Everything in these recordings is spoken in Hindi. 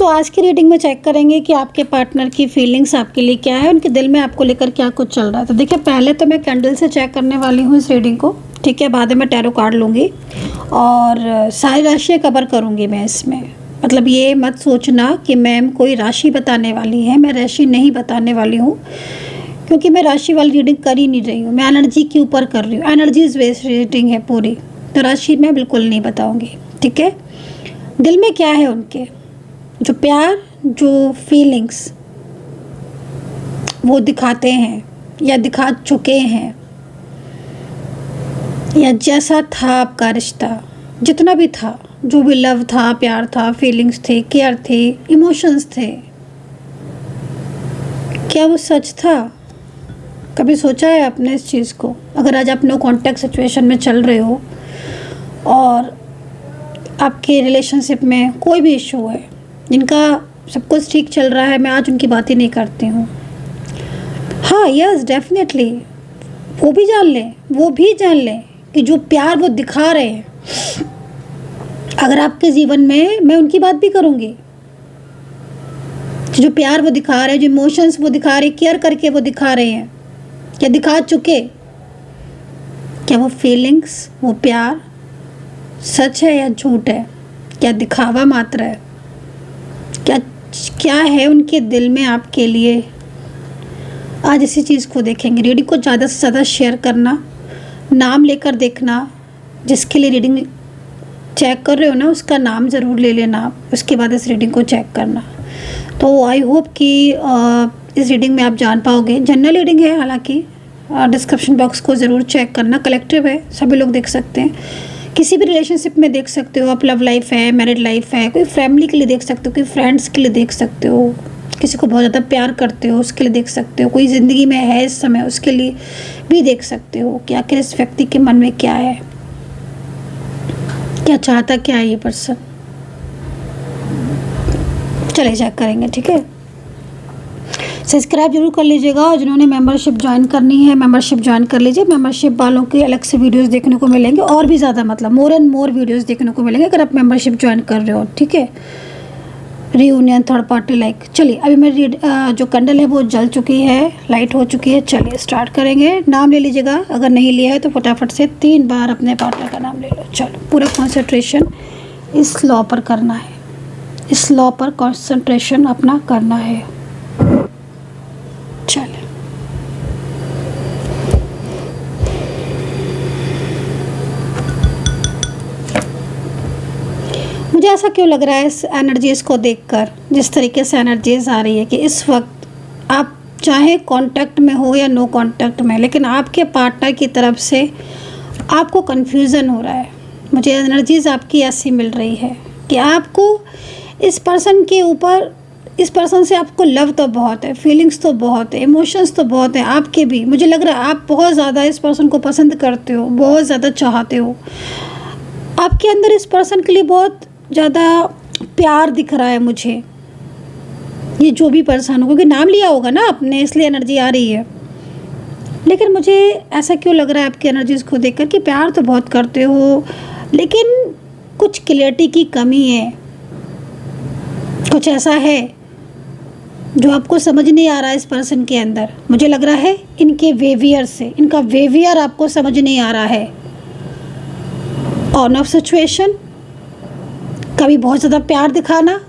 आज की रीडिंग में चेक करेंगे कि आपके पार्टनर की फीलिंग्स आपके लिए क्या है, उनके दिल में आपको लेकर क्या कुछ चल रहा है। तो देखिए, पहले तो मैं कैंडल से चेक करने वाली हूँ इस रीडिंग को, ठीक है। बाद में मैं टैरो कार्ड लूँगी और सारी राशियाँ कवर करूँगी मैं इसमें। मतलब ये मत सोचना कि मैम कोई राशि बताने वाली है, मैं राशि नहीं बताने वाली हूँ, क्योंकि मैं राशि वाली रीडिंग कर ही नहीं रही हूँ, मैं एनर्जी के ऊपर कर रही हूँ। एनर्जीज बेस्ड रीडिंग है पूरी, तो राशि मैं बिल्कुल नहीं बताऊँगी, ठीक है। दिल में क्या है उनके, जो प्यार, जो फीलिंग्स वो दिखाते हैं या दिखा चुके हैं, या जैसा था आपका रिश्ता, जितना भी था, जो भी लव था, प्यार था, फीलिंग्स थे, केयर थे, इमोशंस थे, क्या वो सच था? कभी सोचा है आपने इस चीज़ को? अगर आज आप नो कॉन्टैक्ट सिचुएशन में चल रहे हो और आपके रिलेशनशिप में कोई भी इशू है, जिनका सब कुछ ठीक चल रहा है, मैं आज उनकी बात ही नहीं करती हूँ। हाँ, यस, डेफिनेटली वो भी जान लें, वो भी जान लें कि जो प्यार वो दिखा रहे हैं, अगर आपके जीवन में, मैं उनकी बात भी करूँगी, जो प्यार वो दिखा रहे हैं, जो इमोशंस वो दिखा रहे हैं, केयर करके वो दिखा रहे हैं, क्या दिखा चुके, क्या वो फीलिंग्स, वो प्यार सच है या झूठ है, क्या दिखावा मात्र है, क्या है उनके दिल में आपके लिए। आज इसी चीज़ को देखेंगे। रीडिंग को ज़्यादा से ज़्यादा शेयर करना, नाम लेकर देखना, जिसके लिए रीडिंग चेक कर रहे हो ना, उसका नाम ज़रूर ले लेना आप, उसके बाद इस रीडिंग को चेक करना। तो आई होप कि इस रीडिंग में आप जान पाओगे। जनरल रीडिंग है, हालांकि डिस्क्रिप्शन बॉक्स को ज़रूर चेक करना, कलेक्टिव है, सभी लोग देख सकते हैं, किसी भी रिलेशनशिप में देख सकते हो आप। लव लाइफ है, मैरिड लाइफ है, कोई फैमिली के लिए देख सकते हो, कोई फ्रेंड्स के लिए देख सकते हो, किसी को बहुत ज़्यादा प्यार करते हो उसके लिए देख सकते हो, कोई ज़िंदगी में है इस समय उसके लिए भी देख सकते हो कि आखिर इस व्यक्ति के मन में क्या है, क्या चाहता क्या है ये पर्सन। चले चेक करेंगे, ठीक है। सब्सक्राइब जरूर कर लीजिएगा, और जिन्होंने मेंबरशिप ज्वाइन करनी है, मेंबरशिप ज्वाइन कर लीजिए। मेंबरशिप वालों के अलग से वीडियोस देखने को मिलेंगे, और भी ज़्यादा, मतलब मोर एंड मोर वीडियोस देखने को मिलेंगे अगर आप मेंबरशिप ज्वाइन कर रहे हो, ठीक है। Reunion, third party like. चलिए, अभी मेरी जो कैंडल है वो जल चुकी है, लाइट हो चुकी है। चलिए स्टार्ट करेंगे। नाम ले लीजिएगा, अगर नहीं लिया है तो फटाफट से 3 बार अपने पार्टनर का नाम ले लो। चलो, पूरा कॉन्सेंट्रेशन इस लॉ पर करना है, इस लॉ पर कॉन्सेंट्रेशन अपना करना है। चलिए, मुझे ऐसा क्यों लग रहा है इस एनर्जीज़ को देखकर, जिस तरीके से एनर्जीज आ रही है कि इस वक्त आप चाहे कांटेक्ट में हो या नो कांटेक्ट में, लेकिन आपके पार्टनर की तरफ से आपको कन्फ्यूज़न हो रहा है। मुझे एनर्जीज आपकी ऐसी मिल रही है कि आपको इस पर्सन के ऊपर, इस पर्सन से आपको लव तो बहुत है, फीलिंग्स तो बहुत है, इमोशंस तो बहुत है आपके भी। मुझे लग रहा है आप बहुत ज़्यादा इस पर्सन को पसंद करते हो, बहुत ज़्यादा चाहते हो, आपके अंदर इस पर्सन के लिए बहुत ज़्यादा प्यार दिख रहा है मुझे। ये जो भी पर्सन हो, क्योंकि नाम लिया होगा ना आपने, इसलिए एनर्जी आ रही है। लेकिन मुझे ऐसा क्यों लग रहा है आपकी एनर्जीज़ को देखकर कि प्यार तो बहुत करते हो, लेकिन कुछ क्लियरिटी की कमी है, कुछ ऐसा है जो आपको समझ नहीं आ रहा है इस पर्सन के अंदर। मुझे लग रहा है इनके बिहेवियर से, इनका बिहेवियर आपको समझ नहीं आ रहा है। ऑन ऑफ सिचुएशन, कभी बहुत ज़्यादा प्यार दिखाना,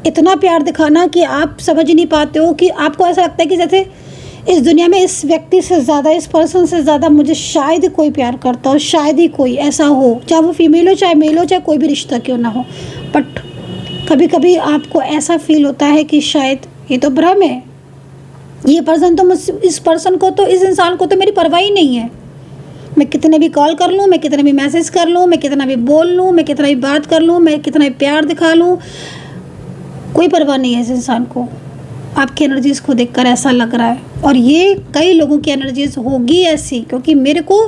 इतना प्यार दिखाना कि आप समझ नहीं पाते हो, कि आपको ऐसा लगता है कि जैसे इस दुनिया में इस व्यक्ति से ज़्यादा, इस पर्सन से ज़्यादा मुझे शायद कोई प्यार करता हो, शायद ही कोई ऐसा हो, चाहे वो फीमेल हो, चाहे मेल हो, चाहे कोई भी रिश्ता क्यों ना हो। बट कभी कभी आपको ऐसा फील होता है कि शायद ये तो भ्रम है, ये पर्सन तो इस पर्सन को तो, इस इंसान को तो मेरी परवाह ही नहीं है। मैं कितने भी कॉल कर लूँ, मैं कितने भी मैसेज कर लूँ, मैं कितना भी बोल लूँ, मैं कितना भी बात कर लूँ, मैं कितना भी प्यार दिखा लूँ, कोई परवाह नहीं है इस इंसान को। आपकी एनर्जीज़ को देखकर ऐसा लग रहा है, और ये कई लोगों की एनर्जीज़ होगी ऐसी, क्योंकि मेरे को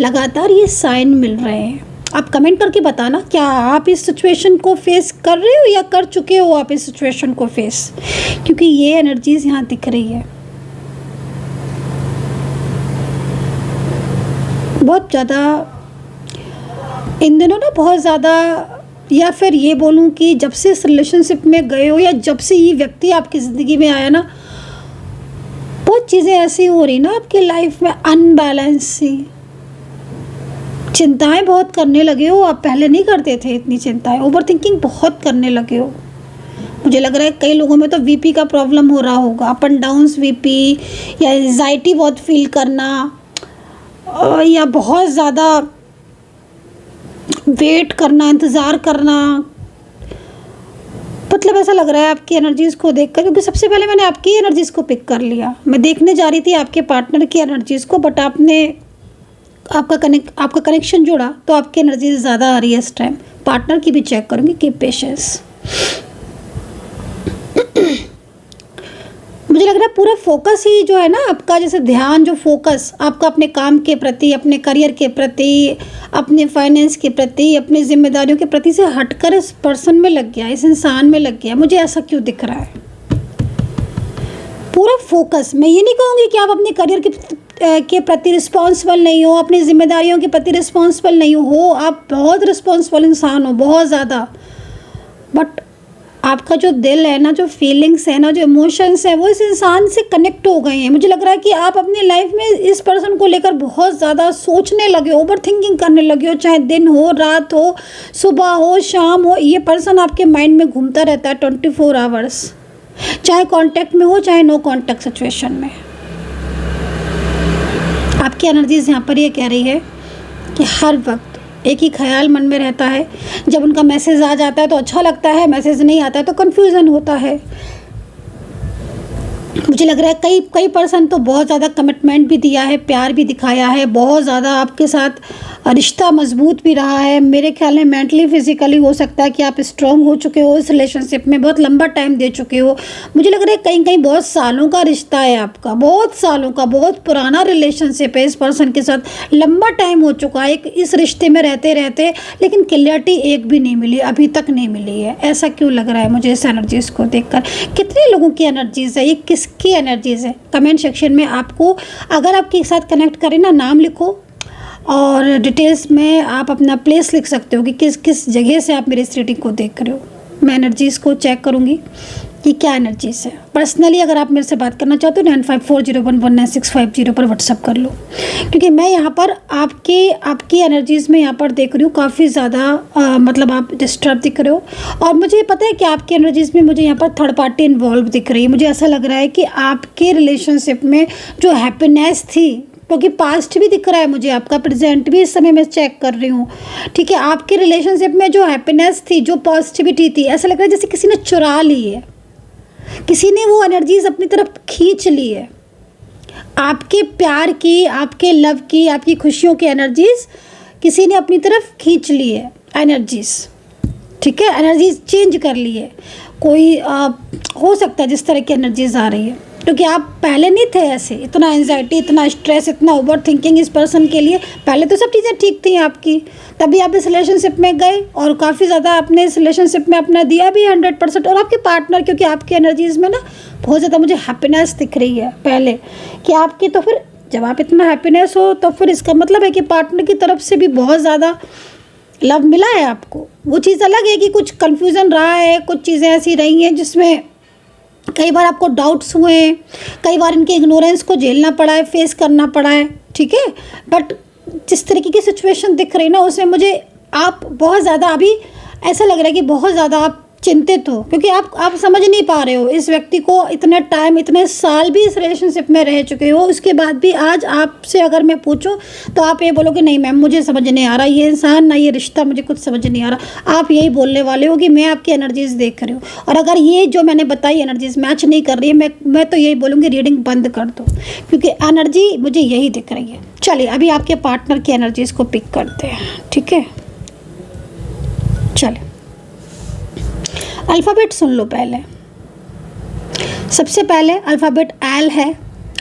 लगातार ये साइन मिल रहे हैं। आप कमेंट करके बताना, क्या आप इस सिचुएशन को फेस कर रहे हो या कर चुके हो आप इस सिचुएशन को फेस, क्योंकि ये एनर्जीज़ यहाँ दिख रही है। बहुत ज़्यादा इन दिनों ना, बहुत ज़्यादा या फिर ये बोलूँ कि जब से इस रिलेशनशिप में गए हो या जब से ये व्यक्ति आपकी ज़िंदगी में आया ना, बहुत चीज़ें ऐसी हो रही ना आपकी लाइफ में, अनबैलेंस सी, चिंताएं बहुत करने लगे हो आप। पहले नहीं करते थे इतनी चिंताएं, ओवर थिंकिंग बहुत करने लगे हो। मुझे लग रहा है कई लोगों में तो वीपी का प्रॉब्लम हो रहा होगा, अप एंड डाउन्स वीपी, या एंजाइटी बहुत फील करना, या बहुत ज़्यादा वेट करना, इंतज़ार करना। मतलब ऐसा लग रहा है आपकी एनर्जीज़ को देखकर, क्योंकि सबसे पहले मैंने आपकी एनर्जीज़ को पिक कर लिया। मैं देखने जा रही थी आपके पार्टनर की एनर्जीज़ को, बट आपका कनेक्शन जुड़ा तो आपकी एनर्जीज ज़्यादा आ रही है इस टाइम। पार्टनर की भी चेक करूँगी, कीप पेशेंस। मुझे लग रहा है पूरा फोकस ही जो है ना आपका, जैसे ध्यान, जो फोकस आपका अपने काम के प्रति, अपने करियर के प्रति, अपने फाइनेंस के प्रति, अपनी जिम्मेदारियों के प्रति से हटकर इस पर्सन में लग गया, इस इंसान में लग गया। मुझे ऐसा क्यों दिख रहा है? पूरा फोकस। मैं ये नहीं कहूँगी कि आप अपने करियर के प्रति रिस्पॉन्सिबल नहीं हो, अपनी जिम्मेदारियों के प्रति रिस्पॉन्सिबल नहीं हो, आप बहुत रिस्पॉन्सिबल इंसान हो, बहुत ज़्यादा। बट आपका जो दिल है ना, जो फीलिंग्स है ना, जो इमोशंस हैं, वो इस इंसान से कनेक्ट हो गए हैं। मुझे लग रहा है कि आप अपनी लाइफ में इस पर्सन को लेकर बहुत ज़्यादा सोचने लगे हो, ओवर थिंकिंग करने लगे हो। चाहे दिन हो, रात हो, सुबह हो, शाम हो, ये पर्सन आपके माइंड में घूमता रहता है 24 आवर्स, चाहे कांटेक्ट में हो, चाहे नो कांटेक्ट सिचुएशन में। आपकी एनर्जीज यहाँ पर ये कह रही है कि हर वक्त एक ही ख्याल मन में रहता है। जब उनका मैसेज आ जाता है तो अच्छा लगता है, मैसेज नहीं आता है तो कन्फ्यूज़न होता है। मुझे लग रहा है कई पर्सन तो बहुत ज़्यादा कमिटमेंट भी दिया है, प्यार भी दिखाया है, बहुत ज़्यादा आपके साथ रिश्ता मजबूत भी रहा है। मेरे ख्याल में मेंटली फिजिकली हो सकता है कि आप स्ट्रॉन्ग हो चुके हो इस रिलेशनशिप में, बहुत लंबा टाइम दे चुके हो। मुझे लग रहा है कहीं कहीं बहुत सालों का रिश्ता है आपका, बहुत सालों का, बहुत पुराना रिलेशनशिप है इस पर्सन के साथ, लंबा टाइम हो चुका है इस रिश्ते में रहते रहते, लेकिन क्लियरिटी एक भी नहीं मिली, अभी तक नहीं मिली है। ऐसा क्यों लग रहा है मुझे इस एनर्जीज़ को देखकर? कितने लोगों की एनर्जीज़ है ये, किसकी एनर्जीज़ है? कमेंट सेक्शन में आपको, अगर आपके साथ कनेक्ट करें ना, नाम लिखो और डिटेल्स में आप अपना प्लेस लिख सकते हो कि किस किस जगह से आप मेरी इस रीडिंग को देख रहे हो। मैं एनर्जीज़ को चेक करूँगी कि क्या एनर्जीज़ है। पर्सनली अगर आप मेरे से बात करना चाहते हो 9540119650 पर व्हाट्सअप कर लो, क्योंकि मैं यहाँ पर आपकी एनर्जीज़ में यहाँ पर देख रही हूँ काफ़ी ज़्यादा मतलब आप डिस्टर्ब दिख रहे हो। और मुझे पता है कि आपकी एनर्जीज़ में मुझे यहाँ पर थर्ड पार्टी इन्वॉल्व दिख रही है। मुझे ऐसा लग रहा है कि आपके रिलेशनशिप में जो हैप्पीनेस थी, क्योंकि पास्ट भी दिख रहा है मुझे, आपका प्रेजेंट भी इस समय मैं चेक कर रही हूँ, ठीक है। आपके रिलेशनशिप में जो हैप्पीनेस थी, जो पॉजिटिविटी थी, ऐसा लग रहा है जैसे किसी ने चुरा ली है, किसी ने वो एनर्जीज अपनी तरफ खींच ली है। आपके प्यार की, आपके लव की, आपकी खुशियों की एनर्जीज किसी ने अपनी तरफ खींच ली है एनर्जीज, ठीक है। एनर्जीज चेंज कर ली है कोई, हो सकता है जिस तरह की एनर्जीज आ रही है, क्योंकि आप पहले नहीं थे ऐसे, इतना एंजाइटी, इतना स्ट्रेस, इतना ओवर थिंकिंग इस पर्सन के लिए। पहले तो सब चीज़ें ठीक थी आपकी, तभी आप इस रिलेशनशिप में गए और काफ़ी ज़्यादा आपने इस रिलेशनशिप में अपना दिया भी 100%। और आपके पार्टनर, क्योंकि आपकी एनर्जीज़ में ना बहुत ज़्यादा मुझे हैप्पीनेस दिख रही है पहले कि आपकी, तो फिर जब आप इतना हैप्पीनेस हो तो फिर इसका मतलब है कि पार्टनर की तरफ से भी बहुत ज़्यादा लव मिला है आपको। वो चीज़ अलग है कि कुछ कन्फ्यूज़न रहा है, कुछ चीज़ें ऐसी रही हैं जिसमें कई बार आपको डाउट्स हुए हैं, कई बार इनके इग्नोरेंस को झेलना पड़ा है, फेस करना पड़ा है, ठीक है। बट जिस तरीके की सिचुएशन दिख रही है ना, उसमें मुझे आप बहुत ज़्यादा अभी ऐसा लग रहा है कि बहुत ज़्यादा आप चिंतित हो, क्योंकि आप समझ नहीं पा रहे हो इस व्यक्ति को। इतने टाइम, इतने साल भी इस रिलेशनशिप में रह चुके हो, उसके बाद भी आज आपसे अगर मैं पूछूं तो आप ये बोलोगे नहीं मैम मुझे समझ नहीं आ रहा ये इंसान, ना ये रिश्ता, मुझे कुछ समझ नहीं आ रहा। आप यही बोलने वाले हो कि मैं आपकी एनर्जीज़ देख रही हूँ, और अगर ये जो मैंने बताई एनर्जीज़ मैच नहीं कर रही है, मैं तो यही बोलूँगी रीडिंग बंद कर दो, क्योंकि एनर्जी मुझे यही दिख रही है। चलिए अभी आपके पार्टनर की एनर्जीज़ को पिक करते हैं, ठीक है। चलिए अल्फ़ाबेट सुन लो पहले। सबसे पहले अल्फ़ाबेट एल है,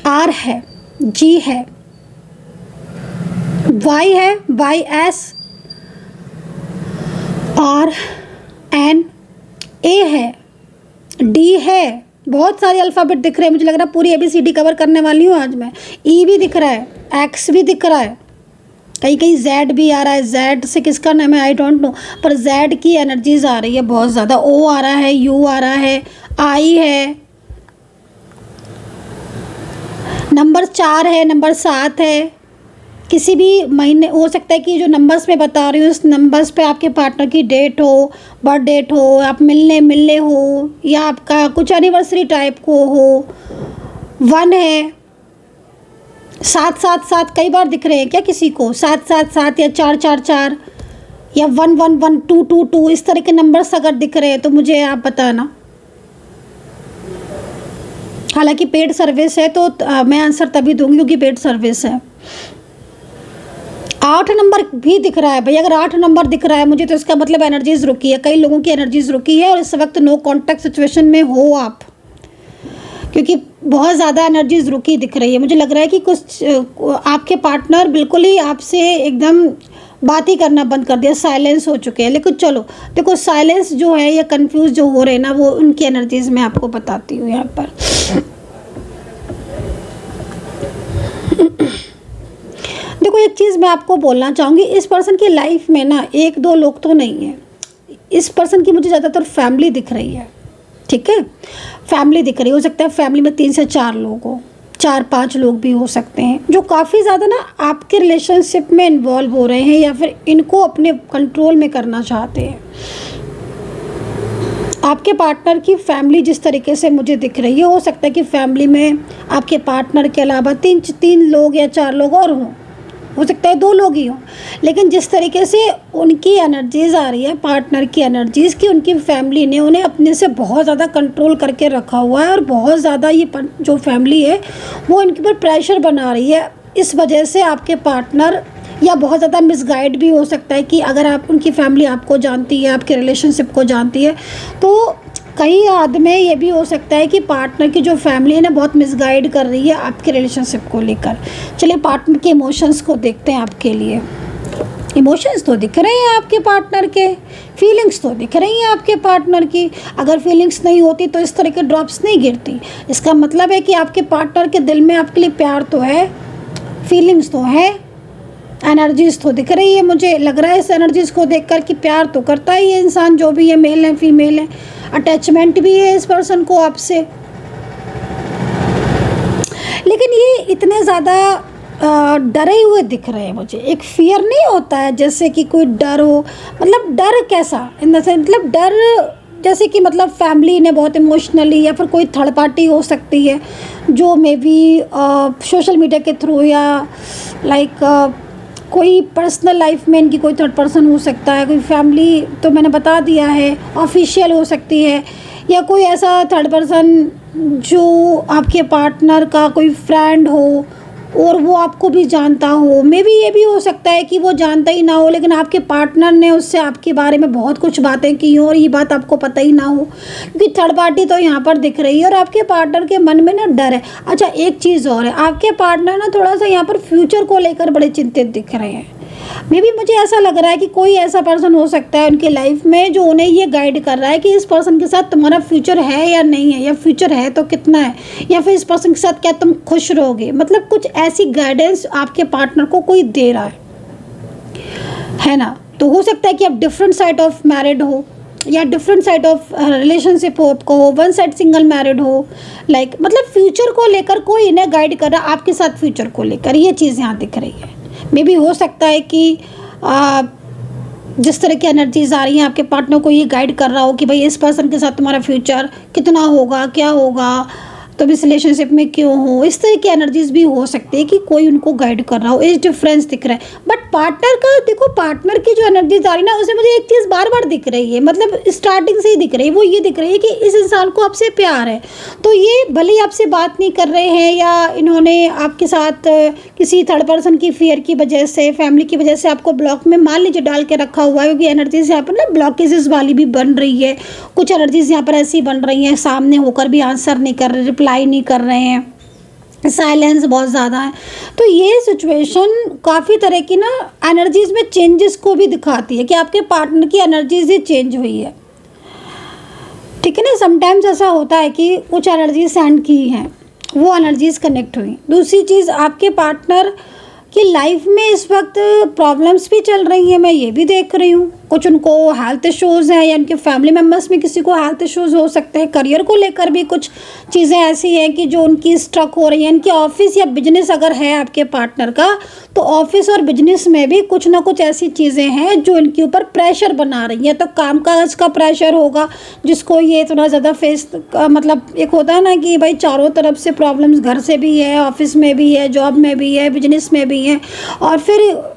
आर है, जी है, वाई है, वाई एस, आर एन, ए है, डी है। बहुत सारे अल्फ़ाबेट दिख रहे हैं, मुझे लग रहा है पूरी ABCD कवर करने वाली हूँ आज मैं। ई भी दिख रहा है, एक्स भी दिख रहा है, कहीं कहीं जेड भी आ रहा है, जेड से किसका नाम है आई डोंट नो, पर जेड की एनर्जीज आ रही है बहुत ज़्यादा। ओ आ रहा है, यू आ रहा है, आई है, नंबर 4 है, नंबर 7 है। किसी भी महीने हो सकता है कि जो नंबर्स मैं बता रही हूँ उस नंबर्स पे आपके पार्टनर की डेट हो, बर्थ डेट हो, आप मिलने हो, या आपका कुछ एनिवर्सरी टाइप को हो। 1 है, 7 कई बार दिख रहे हैं क्या किसी को? 7 या 4 या 1 2 इस तरह के नंबर्स अगर दिख रहे हैं तो मुझे आप बताना। हालांकि पेड सर्विस है तो मैं आंसर तभी दूंगी क्योंकि पेड सर्विस है। 8 नंबर भी दिख रहा है भाई, अगर 8 नंबर दिख रहा है मुझे तो इसका मतलब एनर्जीज रुकी है, कई लोगों की एनर्जीज रुकी है और इस वक्त नो कांटेक्ट सिचुएशन में हो आप, क्योंकि बहुत ज़्यादा एनर्जीज रुकी दिख रही है। मुझे लग रहा है कि कुछ आपके पार्टनर बिल्कुल ही आपसे एकदम बात ही करना बंद कर दिया, साइलेंस हो चुके हैं। लेकिन चलो देखो, साइलेंस जो है या कंफ्यूज जो हो रहे हैं ना, वो उनकी एनर्जीज मैं आपको बताती हूँ यहाँ पर। देखो एक चीज़ मैं आपको बोलना चाहूँगी, इस पर्सन की लाइफ में ना 1-2 लोग तो नहीं है, इस पर्सन की मुझे ज़्यादातर फैमिली दिख रही है। ठीक है, फैमिली दिख रही है। हो सकता है फैमिली में 3 से 4 लोग हो, 4-5 लोग भी हो सकते हैं जो काफ़ी ज़्यादा ना आपके रिलेशनशिप में इन्वॉल्व हो रहे हैं या फिर इनको अपने कंट्रोल में करना चाहते हैं। आपके पार्टनर की फैमिली जिस तरीके से मुझे दिख रही है, हो सकता है कि फैमिली में आपके पार्टनर के अलावा 3 लोग या 4 लोग और हों, हो सकता है 2 लोग ही हों। लेकिन जिस तरीके से उनकी एनर्जीज़ आ रही है, पार्टनर की एनर्जीज़ की, उनकी फैमिली ने उन्हें अपने से बहुत ज़्यादा कंट्रोल करके रखा हुआ है और बहुत ज़्यादा ये जो फैमिली है वो इनके ऊपर प्रेशर बना रही है। इस वजह से आपके पार्टनर या बहुत ज़्यादा मिसगाइड भी हो सकता है कि अगर आप उनकी फैमिली आपको जानती है, आपके रिलेशनशिप को जानती है, तो कई हद में ये भी हो सकता है कि पार्टनर की जो फैमिली है ना बहुत मिसगाइड कर रही है आपके रिलेशनशिप को लेकर। चलिए पार्टनर के इमोशंस को देखते हैं आपके लिए। इमोशंस तो दिख रहे हैं आपके पार्टनर के, फीलिंग्स तो दिख रही हैं आपके पार्टनर की। अगर फीलिंग्स नहीं होती तो इस तरह के ड्रॉप्स नहीं गिरती। इसका मतलब है कि आपके पार्टनर के दिल में आपके लिए प्यार तो है, फीलिंग्स तो है, एनर्जीज तो दिख रही है। मुझे लग रहा है इस एनर्जीज को देखकर कि प्यार तो करता ही है इंसान, जो भी है, मेल है फीमेल है, अटैचमेंट भी है इस पर्सन को आपसे। लेकिन ये इतने ज़्यादा डरे हुए दिख रहे हैं मुझे। एक फियर नहीं होता है जैसे कि कोई डर हो, मतलब डर कैसा इन द सेंस, मतलब डर जैसे कि मतलब फैमिली ने बहुत इमोशनली या फिर कोई थर्ड पार्टी हो सकती है जो मे बी सोशल मीडिया के थ्रू या लाइक कोई पर्सनल लाइफ में इनकी कोई थर्ड पर्सन हो सकता है, कोई फैमिली तो मैंने बता दिया है, ऑफिशियल हो सकती है, या कोई ऐसा थर्ड पर्सन जो आपके पार्टनर का कोई फ्रेंड हो और वो आपको भी जानता हो। मे बी ये भी हो सकता है कि वो जानता ही ना हो लेकिन आपके पार्टनर ने उससे आपके बारे में बहुत कुछ बातें की हों और ये बात आपको पता ही ना हो, क्योंकि थर्ड पार्टी तो यहाँ पर दिख रही है और आपके पार्टनर के मन में ना डर है। अच्छा एक चीज़ और है, आपके पार्टनर ना थोड़ा सा यहाँ पर फ्यूचर को लेकर बड़े चिंतित दिख रहे हैं। मे बी मुझे ऐसा लग रहा है कि कोई ऐसा पर्सन हो सकता है उनकी लाइफ में जो उन्हें ये गाइड कर रहा है कि इस पर्सन के साथ तुम्हारा फ्यूचर है या नहीं है, या फ्यूचर है तो कितना है, या फिर इस पर्सन के साथ क्या तुम खुश रहोगे। मतलब कुछ ऐसी गाइडेंस आपके पार्टनर को कोई दे रहा है ना। तो हो सकता है कि आप डिफरेंट साइड ऑफ मैरिड हो या डिफरेंट साइड ऑफ रिलेशनशिप हो, आपको हो वन साइड सिंगल मैरिड हो, लाइक मतलब फ्यूचर को लेकर कोई इन्हें गाइड कर रहा है आपके साथ फ्यूचर को लेकर, ये चीज़ यहाँ दिख रही है। मे बी हो सकता है कि जिस तरह की एनर्जीज आ रही हैं आपके पार्टनर को ये गाइड कर रहा हो कि भाई इस पर्सन के साथ तुम्हारा फ्यूचर कितना होगा, क्या होगा, तुम इस रिलेशनशिप में क्यों हो। इस तरह की एनर्जीज भी हो सकती है कि कोई उनको गाइड कर रहा हो। एज डिफरेंस दिख रहा है, बट पार्टनर का देखो, पार्टनर की जो एनर्जीज आ रही है ना उसमें मुझे एक चीज़ बार बार दिख रही है, मतलब स्टार्टिंग से ही दिख रही है, वो ये दिख रही है कि इस इंसान को आपसे प्यार है। तो ये भले ही आपसे बात नहीं कर रहे हैं या इन्होंने आपके साथ किसी थर्ड पर्सन की फियर की वजह से, फैमिली की वजह से आपको ब्लॉक में मान लीजिए डाल के रखा हुआ है, क्योंकि एनर्जीज यहाँ पर ना ब्लॉकेजेस वाली भी बन रही है। कुछ एनर्जीज यहाँ पर ऐसी बन रही हैं, सामने होकर भी आंसर नहीं कर रहे, रिप्लाई नहीं कर रहे हैं, साइलेंस बहुत ज़्यादा है। तो ये सिचुएशन काफ़ी तरह की ना एनर्जीज में चेंजेस को भी दिखाती है कि आपके पार्टनर की एनर्जीज ही चेंज हुई है। ठीक है ना, समटाइम्स ऐसा होता है कि कुछ एनर्जीज सेंड की हैं, वो एनर्जीज कनेक्ट हुई। दूसरी चीज़, आपके पार्टनर कि लाइफ में इस वक्त प्रॉब्लम्स भी चल रही हैं, मैं ये भी देख रही हूँ। कुछ उनको हेल्थ इश्यूज़ हैं या उनके फैमिली मेम्बर्स में किसी को हेल्थ इश्यूज़ हो सकते हैं। करियर को लेकर भी कुछ चीज़ें ऐसी हैं कि जो उनकी स्ट्रक हो रही हैं। इनके ऑफिस या बिजनेस अगर है आपके पार्टनर का, तो ऑफिस और बिजनेस में भी कुछ ना कुछ ऐसी चीज़ें हैं जो इनके ऊपर प्रेशर बना रही हैं। तो कामकाज का प्रेशर होगा जिसको ये थोड़ा ज़्यादा फेस, मतलब एक होता है ना कि भाई चारों तरफ से प्रॉब्लम्स, घर से भी है, ऑफिस में भी है, जॉब में भी है, बिजनेस में भी है, और फिर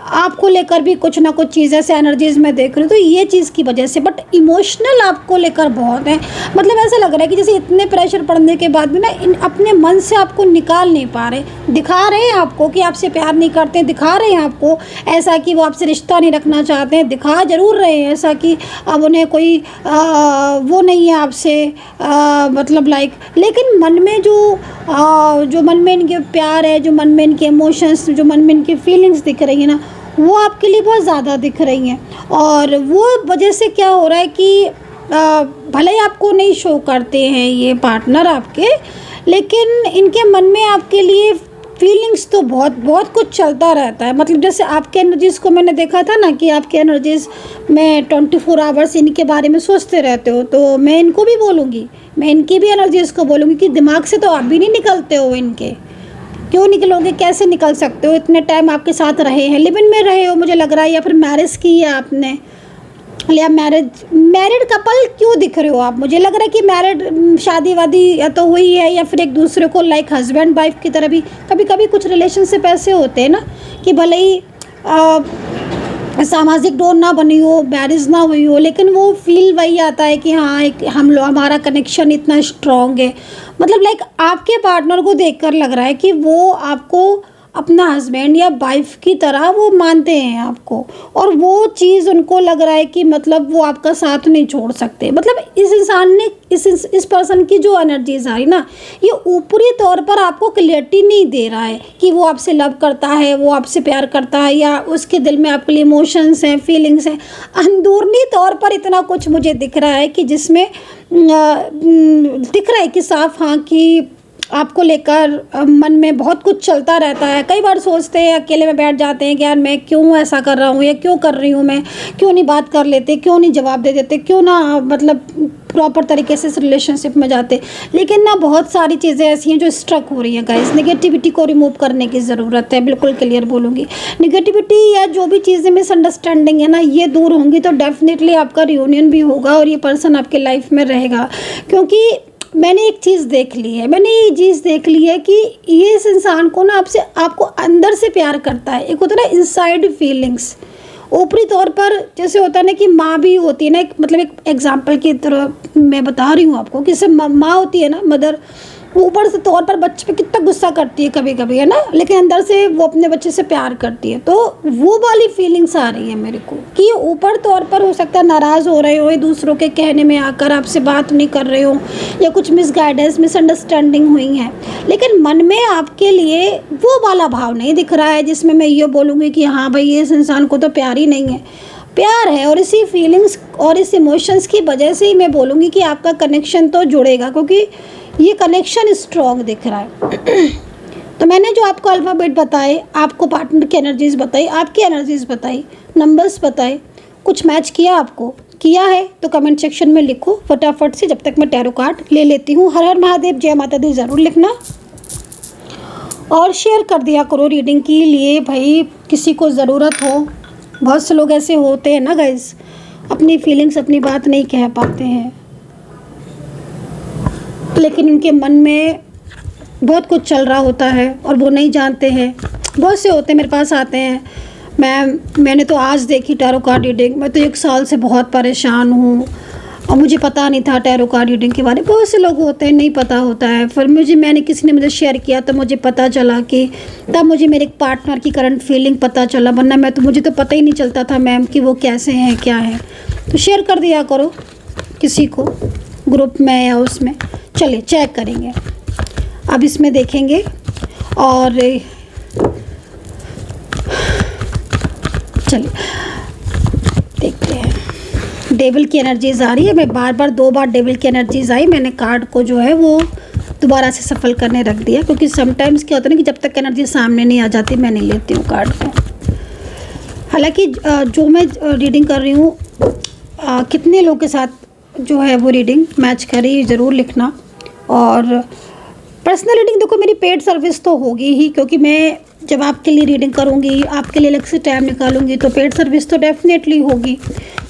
आपको लेकर भी कुछ ना कुछ चीज़ ऐसे एनर्जीज में देख रही हूँ। तो ये चीज़ की वजह से, बट इमोशनल आपको लेकर बहुत है। मतलब ऐसा लग रहा है कि जैसे इतने प्रेशर पड़ने के बाद भी ना अपने मन से आपको निकाल नहीं पा रहे। दिखा रहे हैं आपको कि आपसे प्यार नहीं करते, दिखा रहे हैं आपको ऐसा कि वो आपसे रिश्ता नहीं रखना चाहते हैं, दिखा जरूर रहे हैं ऐसा कि अब उन्हें कोई वो नहीं है आपसे, मतलब लाइक, लेकिन मन में जो मन में इनके प्यार है, जो मन में इनके इमोशंस, जो मन में इनकी फीलिंग्स दिख रही है ना, वो आपके लिए बहुत ज़्यादा दिख रही हैं। और वो वजह से क्या हो रहा है कि भले ही आपको नहीं शो करते हैं ये पार्टनर आपके, लेकिन इनके मन में आपके लिए फीलिंग्स तो बहुत बहुत कुछ चलता रहता है। मतलब जैसे आपके एनर्जीज़ को मैंने देखा था ना कि आपके एनर्जीज़ में 24 आवर्स इनके बारे में सोचते रहते हो, तो मैं इनको भी बोलूँगी, मैं इनकी भी एनर्जीज़ को बोलूँगी कि दिमाग से तो आप भी नहीं निकलते हो इनके। क्यों निकलोगे, कैसे निकल सकते हो? इतने टाइम आपके साथ रहे हैं, लिव इन में रहे हो मुझे लग रहा है, या फिर मैरिज की है आपने, या मैरिड कपल क्यों दिख रहे हो आप? मुझे लग रहा है कि मैरिड, शादी वादी या तो हुई है, या फिर एक दूसरे को लाइक हस्बैंड वाइफ की तरह भी कभी कभी कुछ रिलेशनशिप ऐसे होते हैं ना कि भले ही सामाजिक डोर ना बनी हो, मैरिज ना हुई हो, लेकिन वो फील वही आता है कि हाँ एक हम लोग, हमारा कनेक्शन इतना स्ट्रॉन्ग है। मतलब लाइक आपके पार्टनर को देखकर लग रहा है कि वो आपको अपना हस्बैंड या वाइफ की तरह वो मानते हैं आपको, और वो चीज़ उनको लग रहा है कि मतलब वो आपका साथ नहीं छोड़ सकते। मतलब इस इंसान ने, इस पर्सन की जो एनर्जीज आ रही ना, ये ऊपरी तौर पर आपको क्लियरिटी नहीं दे रहा है कि वो आपसे लव करता है, वो आपसे प्यार करता है, या उसके दिल में आपके लिए इमोशंस हैं, फीलिंग्स हैं। अंदरूनी तौर पर इतना कुछ मुझे दिख रहा है कि जिसमें दिख रहा है कि साफ, हाँ, कि आपको लेकर मन में बहुत कुछ चलता रहता है। कई बार सोचते हैं, अकेले में बैठ जाते हैं कि यार मैं क्यों ऐसा कर रहा हूँ, या क्यों कर रही हूँ, मैं क्यों नहीं बात कर लेते, क्यों नहीं जवाब दे देते, क्यों ना मतलब प्रॉपर तरीके से इस रिलेशनशिप में जाते। लेकिन ना बहुत सारी चीज़ें ऐसी हैं जो स्ट्रक हो रही हैं गाइस। नेगेटिविटी को रिमूव करने की ज़रूरत है, बिल्कुल क्लियर बोलूँगी। नेगेटिविटी या जो भी चीज़ें मिसअंडरस्टैंडिंग है ना, ये दूर होंगी तो डेफिनेटली आपका रियूनियन भी होगा और ये पर्सन आपके लाइफ में रहेगा। क्योंकि मैंने एक चीज़ देख ली है, कि ये इस इंसान को ना आपको अंदर से प्यार करता है। एक होता है ना इनसाइड फीलिंग्स, ऊपरी तौर पर जैसे होता है ना कि माँ भी होती है ना, मतलब एक एग्जांपल की तरह मैं बता रही हूँ आपको कि जैसे माँ होती है ना, मदर, ऊपर से तौर पर बच्चे पे कितना गुस्सा करती है कभी कभी, है ना, लेकिन अंदर से वो अपने बच्चे से प्यार करती है। तो वो वाली फीलिंग्स आ रही है मेरे को कि ऊपर तौर पर हो सकता है नाराज़ हो रहे हो, दूसरों के कहने में आकर आपसे बात नहीं कर रहे हो, या कुछ मिसगाइडेंस, मिसअंडरस्टैंडिंग हुई हैं, लेकिन मन में आपके लिए वो वाला भाव नहीं दिख रहा है जिसमें मैं ये बोलूँगी कि हाँ भाई इस इंसान को तो प्यार ही नहीं है। प्यार है, और इसी फीलिंग्स और इस इमोशंस की वजह से ही मैं बोलूँगी कि आपका कनेक्शन तो जुड़ेगा, क्योंकि ये कनेक्शन स्ट्रॉन्ग दिख रहा है। तो मैंने जो आपको अल्फ़ाबेट बताए, आपको पार्टनर की एनर्जीज बताई, आपकी एनर्जीज बताई, नंबर्स बताए, कुछ मैच किया आपको? किया है तो कमेंट सेक्शन में लिखो फटाफट से, जब तक मैं टैरो कार्ड ले लेती हूँ। हर हर महादेव, जय माता दी ज़रूर लिखना, और शेयर कर दिया करो रीडिंग के लिए भाई, किसी को ज़रूरत हो। बहुत से लोग ऐसे होते हैं ना गाइस, अपनी फीलिंग्स, अपनी बात नहीं कह पाते हैं, लेकिन उनके मन में बहुत कुछ चल रहा होता है और वो नहीं जानते हैं। बहुत से होते हैं, मेरे पास आते हैं, मैंने तो आज देखी टैरो कार्ड रीडिंग, मैं तो 1 साल से बहुत परेशान हूँ और मुझे पता नहीं था टैरो कार्ड रीडिंग के बारे में। बहुत से लोग होते हैं नहीं पता होता है, फिर मैंने किसी ने मुझे शेयर किया तो मुझे पता चला कि तब मुझे मेरे पार्टनर की करंट फीलिंग पता चला, वरना मुझे तो पता ही नहीं चलता था मैम कि वो कैसे हैं, क्या है। तो शेयर कर दिया करो किसी को, ग्रुप में या उसमें। चलिए चेक करेंगे, अब इसमें देखेंगे और चलिए देखते हैं। डेविल की एनर्जीज आ रही है, मैं बार बार 2 बार डेविल की एनर्जीज आई, मैंने कार्ड को जो है वो दोबारा से सफल करने रख दिया, क्योंकि समटाइम्स क्या होता है ना कि जब तक एनर्जी सामने नहीं आ जाती मैं नहीं लेती हूँ कार्ड को। हालांकि जो मैं रीडिंग कर रही हूँ कितने लोगों के साथ जो है वो रीडिंग मैच करी ज़रूर लिखना। और पर्सनल रीडिंग देखो मेरी पेड सर्विस तो होगी ही, क्योंकि मैं जब आपके लिए रीडिंग करूँगी, आपके लिए अलग से टाइम निकालूंगी, तो पेड सर्विस तो डेफिनेटली होगी।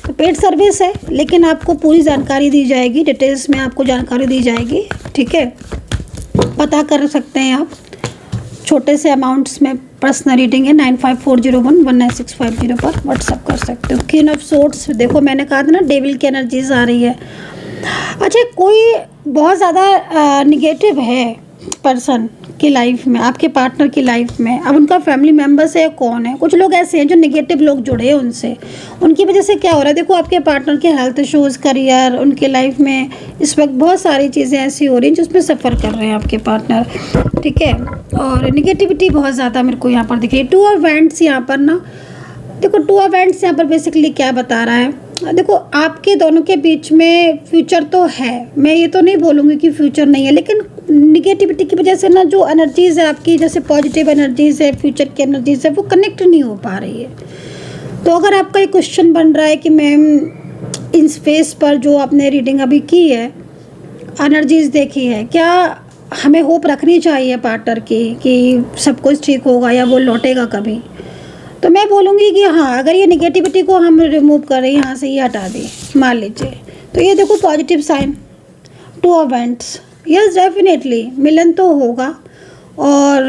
तो पेड सर्विस है, लेकिन आपको पूरी जानकारी दी जाएगी, डिटेल्स में आपको जानकारी दी जाएगी, ठीक है। पता कर सकते हैं आप, छोटे से अमाउंट्स में पर्सनल रीडिंग है। 9540119650 पर व्हाट्सअप कर सकते हो। क्वीन ऑफ सोर्ड्स देखो, मैंने कहा था ना डेविल की एनर्जीज आ रही है। अच्छा, कोई बहुत ज़्यादा निगेटिव है पर्सन की लाइफ में, आपके पार्टनर की लाइफ में। अब उनका फैमिली मेम्बर्स है, कौन है, कुछ लोग ऐसे हैं जो नेगेटिव लोग जुड़े हैं उनसे, उनकी वजह से क्या हो रहा है। देखो आपके पार्टनर के हेल्थ इश्यूज़, करियर, उनके लाइफ में इस वक्त बहुत सारी चीज़ें ऐसी हो रही हैं जिसमें सफ़र कर रहे हैं आपके पार्टनर, ठीक है। और निगेटिविटी बहुत ज़्यादा मेरे को यहाँ पर दिख रही है। 2 ऑफ वैंड्स यहाँ पर ना, देखो 2 ऑफ वैंड्स यहाँ पर बेसिकली क्या बता रहा है। देखो आपके दोनों के बीच में फ्यूचर तो है, मैं ये तो नहीं बोलूँगी कि फ्यूचर नहीं है, लेकिन निगेटिविटी की वजह से ना जो एनर्जीज़ है आपकी, जैसे पॉजिटिव एनर्जीज़ है, फ्यूचर की एनर्जीज़ है, वो कनेक्ट नहीं हो पा रही है। तो अगर आपका एक क्वेश्चन बन रहा है कि मैम इन स्पेस पर जो आपने रीडिंग अभी की है, एनर्जीज़ देखी है, क्या हमें होप रखनी चाहिए पार्टनर की कि सब कुछ ठीक होगा या वो लौटेगा कभी, तो मैं बोलूँगी कि हाँ, अगर ये निगेटिविटी को हम रिमूव करें, यहाँ से ये हटा दें, मान लीजिए, तो ये देखो positive sign, 2 of wands, yes definitely मिलन तो होगा। और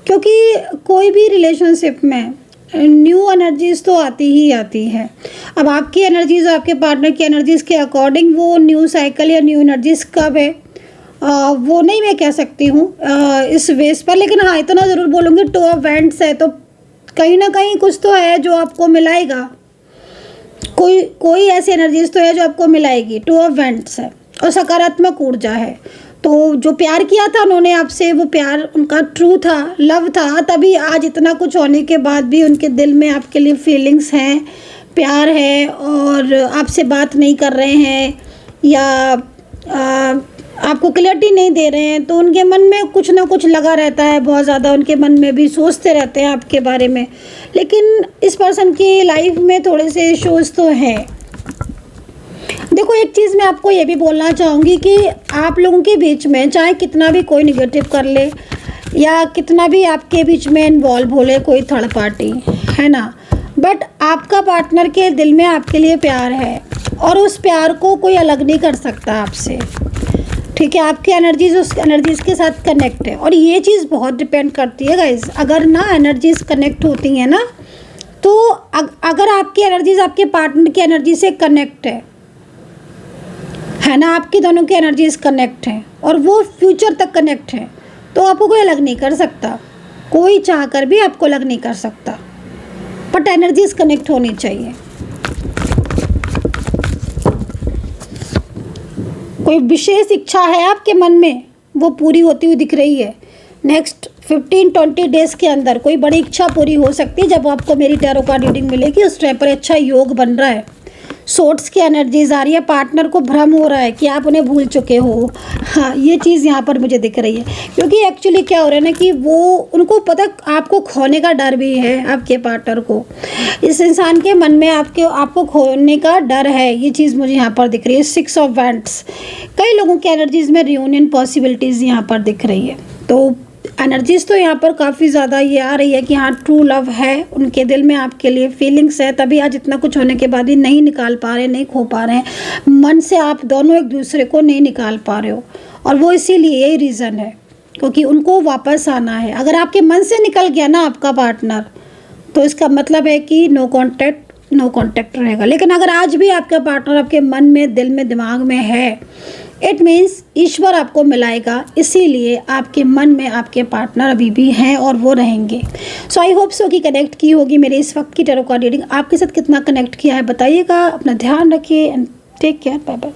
क्योंकि कोई भी रिलेशनशिप में न्यू एनर्जीज़ तो आती ही आती है। अब आपकी एनर्जीज़ और आपके पार्टनर की एनर्जीज़ के अकॉर्डिंग वो न्यू साइकिल या न्यू एनर्जीज़ कब है वो नहीं मैं कह सकती हूँ इस बेस पर, लेकिन हाँ इतना ज़रूर बोलूँगी 2 ऑफ वैंड्स है तो कहीं ना कहीं कुछ तो है जो आपको मिलाएगा, कोई ऐसी एनर्जीज तो है जो आपको मिलाएगी। 2 ऑफ वैंड्स है और सकारात्मक ऊर्जा है। तो जो प्यार किया था उन्होंने आपसे, वो प्यार उनका ट्रू था, लव था, तभी आज इतना कुछ होने के बाद भी उनके दिल में आपके लिए फीलिंग्स हैं, प्यार है, और आपसे बात नहीं कर रहे हैं या आपको क्लैरिटी नहीं दे रहे हैं, तो उनके मन में कुछ ना कुछ लगा रहता है, बहुत ज़्यादा उनके मन में भी सोचते रहते हैं आपके बारे में। लेकिन इस पर्सन की लाइफ में थोड़े से इश्यूज़ तो हैं। देखो एक चीज़ मैं आपको ये भी बोलना चाहूँगी कि आप लोगों के बीच में चाहे कितना भी कोई निगेटिव कर ले या कितना भी आपके बीच में इन्वॉल्व हो ले कोई थर्ड पार्टी, है ना, बट आपका पार्टनर के दिल में आपके लिए प्यार है और उस प्यार को कोई अलग नहीं कर सकता आपसे, ठीक है। आपकी एनर्जीज उस एनर्जीज़ के साथ कनेक्ट है और ये चीज़ बहुत डिपेंड करती है गाइज। अगर ना एनर्जीज़ कनेक्ट होती हैं ना, तो अगर आपकी एनर्जीज़ आपके पार्टनर की एनर्जी से कनेक्ट है ना, आपकी दोनों की एनर्जीज़ कनेक्ट हैं और वो फ्यूचर तक कनेक्ट है, तो आपको कोई अलग नहीं कर सकता, कोई चाह कर भी आपको अलग नहीं कर सकता, बट एनर्जीज़ कनेक्ट होनी चाहिए। कोई विशेष इच्छा है आपके मन में, वो पूरी होती हुई दिख रही है। नेक्स्ट 15-20 डेज़ के अंदर कोई बड़ी इच्छा पूरी हो सकती है। जब आपको मेरी टैरो कार्ड रीडिंग मिलेगी उस टाइम पर अच्छा योग बन रहा है, सोर्ट्स की एनर्जीज आ रही है, पार्टनर को भ्रम हो रहा है कि आप उन्हें भूल चुके हो। हाँ, ये चीज़ यहाँ पर मुझे दिख रही है, क्योंकि एक्चुअली क्या हो रहा है ना कि वो उनको पता आपको खोने का डर भी है। आपके पार्टनर को, इस इंसान के मन में आपको खोने का डर है, ये चीज़ मुझे यहाँ पर दिख रही है। 6 ऑफ वैंड्स, कई लोगों की एनर्जीज़ में रियूनियन पॉसिबिलिटीज़ यहाँ पर दिख रही है। तो एनर्जीज़ तो यहाँ पर काफ़ी ज़्यादा ये आ रही है कि हाँ ट्रू लव है, उनके दिल में आपके लिए फीलिंग्स है, तभी आज इतना कुछ होने के बाद भी नहीं निकाल पा रहे, नहीं खो पा रहे हैं मन से, आप दोनों एक दूसरे को नहीं निकाल पा रहे हो। और वो इसीलिए यही रीज़न है, क्योंकि उनको वापस आना है। अगर आपके मन से निकल गया ना आपका पार्टनर, तो इसका मतलब है कि नो कॉन्टैक्ट रहेगा। लेकिन अगर आज भी आपका पार्टनर आपके मन में, दिल में, दिमाग में है, इट मीन्स ईश्वर आपको मिलाएगा, इसीलिए आपके मन में आपके पार्टनर अभी भी हैं और वो रहेंगे। सो आई होप सो कि कनेक्ट की होगी मेरे इस वक्त की टैरो कार्ड रीडिंग। आपके साथ कितना कनेक्ट किया है बताइएगा। अपना ध्यान रखिए and take care, bye bye.